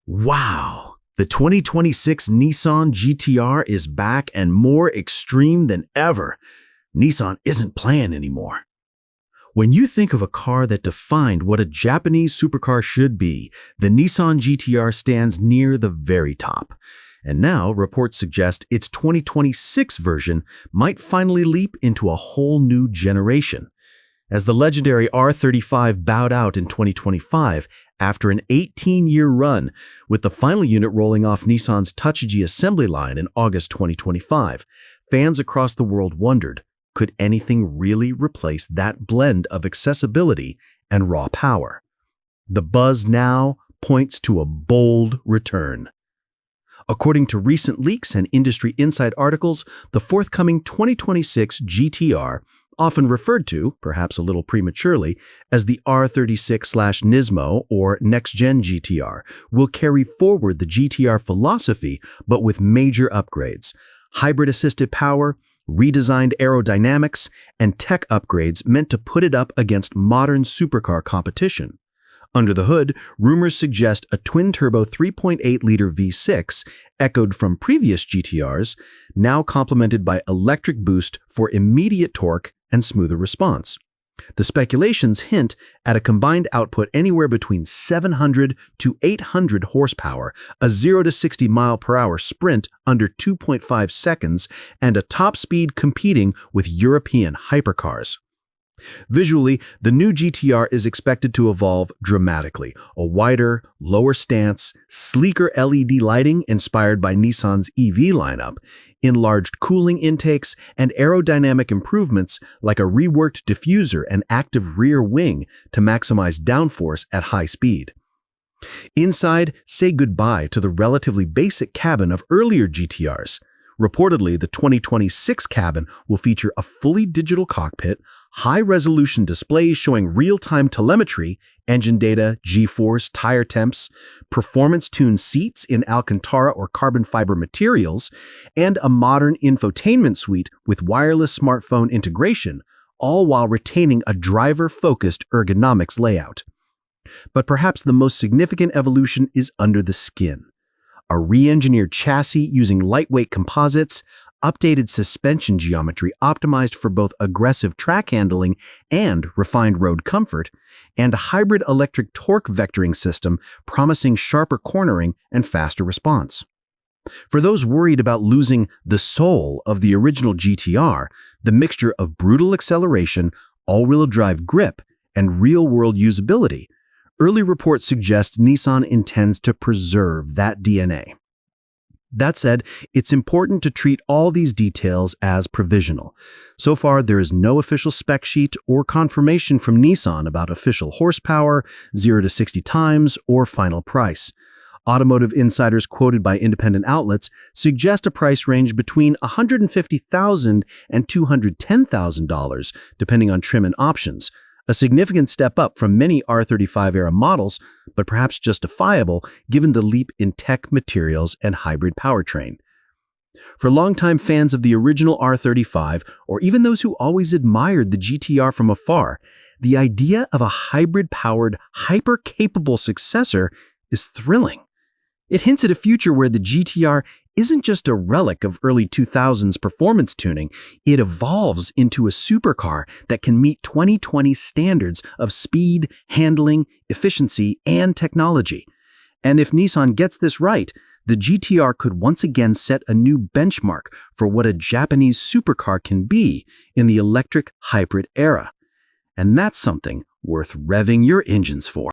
Wow! The 2026 Nissan GT-R is back and more extreme than ever. Nissan isn't playing anymore. When you think of a car that defined what a Japanese supercar should be, the Nissan GT-R stands near the very top. And now, reports suggest its 2026 version might finally leap into a whole new generation. As the legendary R35 bowed out in 2025 after an 18-year run, with the final unit rolling off Nissan's Touch-G assembly line in August 2025, fans across the world wondered, could anything really replace that blend of accessibility and raw power? The buzz now points to a bold return. According to recent leaks and industry insight articles, the forthcoming 2026 GT-R, often referred to, perhaps a little prematurely, as the R36/Nismo or next-gen GT-R, will carry forward the GT-R philosophy but with major upgrades: hybrid-assisted power, redesigned aerodynamics, and tech upgrades meant to put it up against modern supercar competition. Under the hood, rumors suggest a twin-turbo 3.8-liter V6, echoed from previous GT-Rs, now complemented by electric boost for immediate torque and smoother response. The speculations hint at a combined output anywhere between 700 to 800 horsepower, a 0 to 60 mile/hour sprint under 2.5 seconds, and a top speed competing with European hypercars. Visually, the new GT-R is expected to evolve dramatically. A wider, lower stance, sleeker LED lighting inspired by Nissan's EV lineup, enlarged cooling intakes, and aerodynamic improvements like a reworked diffuser and active rear wing to maximize downforce at high speed. Inside, say goodbye to the relatively basic cabin of earlier GT-Rs. Reportedly, the 2026 cabin will feature a fully digital cockpit, high-resolution displays showing real-time telemetry, engine data, G-force, tire temps, performance-tuned seats in Alcantara or carbon fiber materials, and a modern infotainment suite with wireless smartphone integration, all while retaining a driver-focused ergonomics layout. But perhaps the most significant evolution is under the skin. A re-engineered chassis using lightweight composites, updated suspension geometry optimized for both aggressive track handling and refined road comfort, and a hybrid electric torque vectoring system promising sharper cornering and faster response. For those worried about losing the soul of the original GT-R, the mixture of brutal acceleration, all-wheel drive grip, and real-world usability, early reports suggest Nissan intends to preserve that DNA. That said, it's important to treat all these details as provisional. So far, there is no official spec sheet or confirmation from Nissan about official horsepower, 0 to 60 times, or final price. Automotive insiders quoted by independent outlets suggest a price range between $150,000 and $210,000, depending on trim and options. A significant step up from many R35-era models, but perhaps justifiable given the leap in tech, materials, and hybrid powertrain. For longtime fans of the original R35, or even those who always admired the GT-R from afar, the idea of a hybrid-powered, hyper-capable successor is thrilling. It hints at a future where the GT-R isn't just a relic of early 2000s performance tuning, it evolves into a supercar that can meet 2020 standards of speed, handling, efficiency, and technology. And if Nissan gets this right, the GT-R could once again set a new benchmark for what a Japanese supercar can be in the electric hybrid era. And that's something worth revving your engines for.